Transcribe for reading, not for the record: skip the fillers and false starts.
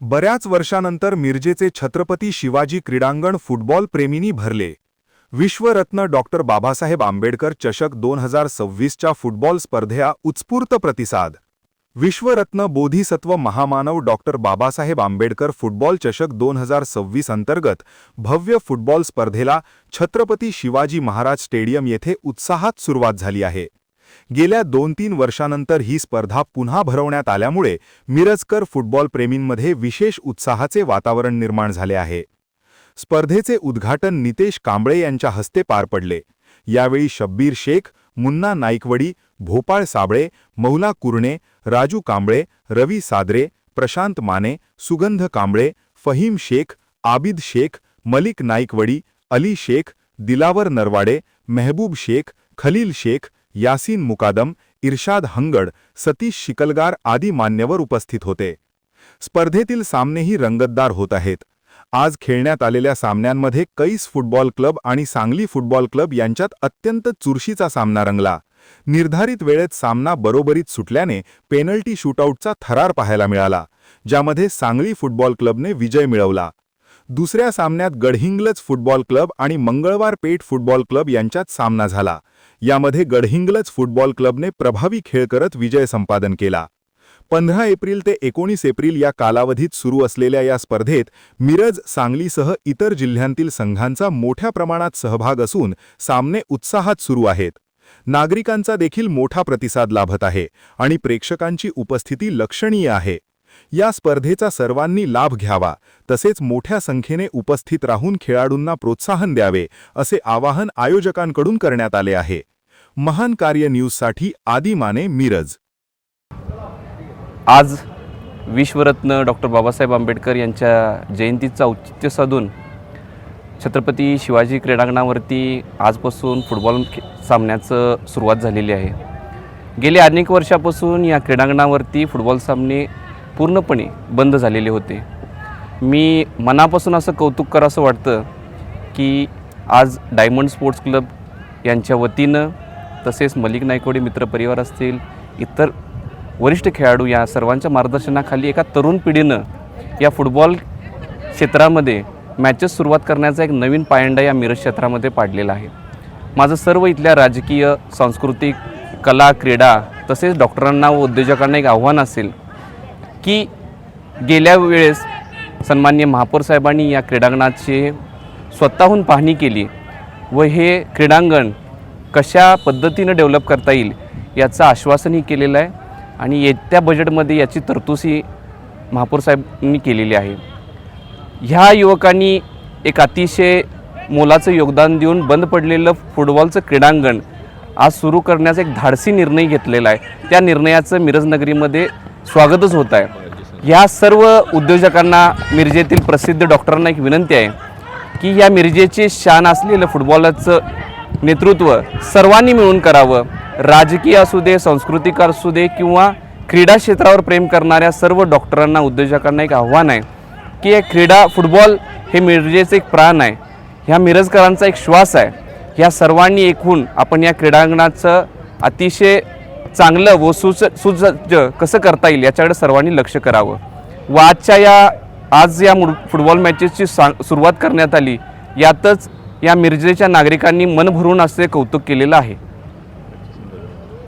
बऱ्याच वर्षानंतर मिरजेचे छत्रपती शिवाजी क्रीडांगण फुटबॉल प्रेमींनी भरले। विश्वरत्न डॉक्टर बाबासाहेब आंबेडकर चषक 2026च्या फुटबॉल स्पर्धेला उत्स्फूर्त प्रतिसाद। विश्वरत्न बोधिसत्व महामानव डॉक्टर बाबासाहेब आंबेडकर फुटबॉल चषक 2026 अंतर्गत भव्य फुटबॉल स्पर्धेला छत्रपती शिवाजी महाराज स्टेडियम येथे उत्साहात सुरुवात झाली आहे। गेल्या 2-3 वर्षांनंतर ही स्पर्धा पुन्हा भरवण्यात आल्यामुळे मिरजकर फुटबॉल प्रेमींमध्ये विशेष उत्साहाचे वातावरण निर्माण झाले आहे। स्पर्धेचे उद्घाटन नितेश कांबळे यांच्या हस्ते पार पडले। यावेळी शब्बीर शेख, मुन्ना नाईकवडी, भोपाळ साबळे, मौला कुरणे, राजू कांबळे, रवी सादरे, प्रशांत माने, सुगंध कांबळे, फहीम शेख, आबिद शेख, मलिक नाईकवडी, अली शेख, दिलावर नरवाडे, मेहबूब शेख, खलील शेख, यासीन मुकादम, इरशाद हंगड, सतीश शिकलगार आदी मान्यवर उपस्थित होते। स्पर्धेतील सामनेही रंगतदार होत आहेत। आज खेळण्यात आलेल्या सामन्यांमध्ये कैस फुटबॉल क्लब आणि सांगली फुटबॉल क्लब यांच्यात अत्यंत चुरशीचा सामना रंगला। निर्धारित वेळेत सामना बरोबरीत सुटल्याने पेनल्टी शूटआउटचा थरार पाहायला मिळाला, ज्यामध्ये सांगली फुटबॉल क्लबने विजय मिळवला। दुसऱ्या सामन्यात गडहिंग्लज फुटबॉल क्लब आणि मंगळवार पेठ फुटबॉल क्लब यांच्यात सामना झाला। यामध्ये गडहिंग्लज फुटबॉल क्लबने प्रभावी खेळ करत विजय संपादन केला। 15 एप्रिल ते 19 एप्रिल या कालावधीत सुरू असलेल्या या स्पर्धेत मिरज, सांगलीसह इतर जिल्ह्यांतील संघांचा मोठ्या प्रमाणात सहभाग असून सामने उत्साहात सुरू आहेत। नागरिकांचा देखील मोठा प्रतिसाद लाभत आहे आणि प्रेक्षकांची उपस्थिती लक्षणीय आहे। या स्पर्धेचा सर्वांनी लाभ घ्यावा, तसेच मोठ्या संख्येने उपस्थित राहून खेळाडूंना प्रोत्साहन द्यावे, असे आवाहन आयोजकांकडून करण्यात आले आहे। महान कार्य न्यूजसाठी आदी माने, मिरज। आज विश्वरत्न डॉक्टर बाबासाहेब आंबेडकर यांच्या जयंतीचं औचित्य साधून छत्रपती शिवाजी क्रीडांगणावरती आजपासून फुटबॉल सामन्याचं सुरुवात झालेली आहे। गेल्या अनेक वर्षापासून या क्रीडांगणावरती फुटबॉल सामने पूर्णपणे बंद झालेले होते। मी मनापासून असं कौतुक करावंसं वाटतं की आज डायमंड स्पोर्ट्स क्लब यांच्या वतीनं, तसेच मलिक नाईकवडी मित्रपरिवार असतील, इतर वरिष्ठ खेळाडू या सर्वांच्या मार्गदर्शनाखाली एका तरुण पिढीनं या फुटबॉल क्षेत्रामध्ये मॅचेस सुरुवात करण्याचा एक नवीन पायंडा या मिरज क्षेत्रामध्ये पाडलेला आहे। माझं सर्व इथल्या राजकीय, सांस्कृतिक, कला, क्रीडा तसेच डॉक्टरांना व उद्योजकांना एक आव्हान असेल की गेल्या वेळेस सन्माननीय महापौर साहेबांनी या क्रीडांगणाची स्वतःहून पाहणी केली व हे क्रीडांगण कशा पद्धतीनं डेव्हलप करता येईल याचं आश्वासनही केलेलं आहे आणि येत्या बजेटमध्ये याची तरतूदही महापौर साहेबांनी केलेली आहे। ह्या युवकांनी एक अतिशय मोलाचं योगदान देऊन बंद पडलेलं फुटबॉलचं क्रीडांगण आज सुरू करण्याचा एक धाडसी निर्णय घेतलेला आहे। त्या निर्णयाचं मिरज नगरीमध्ये स्वागतच होत आहे। ह्या सर्व उद्योजकांना, मिरजेतील प्रसिद्ध डॉक्टरांना एक विनंती आहे की या मिरजेचे शान असलेलं फुटबॉलचं नेतृत्व सर्वांनी मिळून करावं। राजकीय असू दे, सांस्कृतिक असू दे किंवा क्रीडा क्षेत्रावर प्रेम करणाऱ्या सर्व डॉक्टरांना, उद्योजकांना एक आव्हान आहे की हे क्रीडा, फुटबॉल हे मिरजेचं एक प्राण आहे, ह्या मिरजकरांचा एक श्वास आहे। ह्या सर्वांनी एकूण आपण या क्रीडांगणाचं अतिशय चांगलं व सुसज्ज कसं करता येईल याच्याकडे सर्वांनी लक्ष करावं व आज या फुटबॉल मॅचेसची सुरुवात करण्यात आली, यातच या मिरजेच्या नागरिकांनी मन भरून असे कौतुक केलेलं आहे।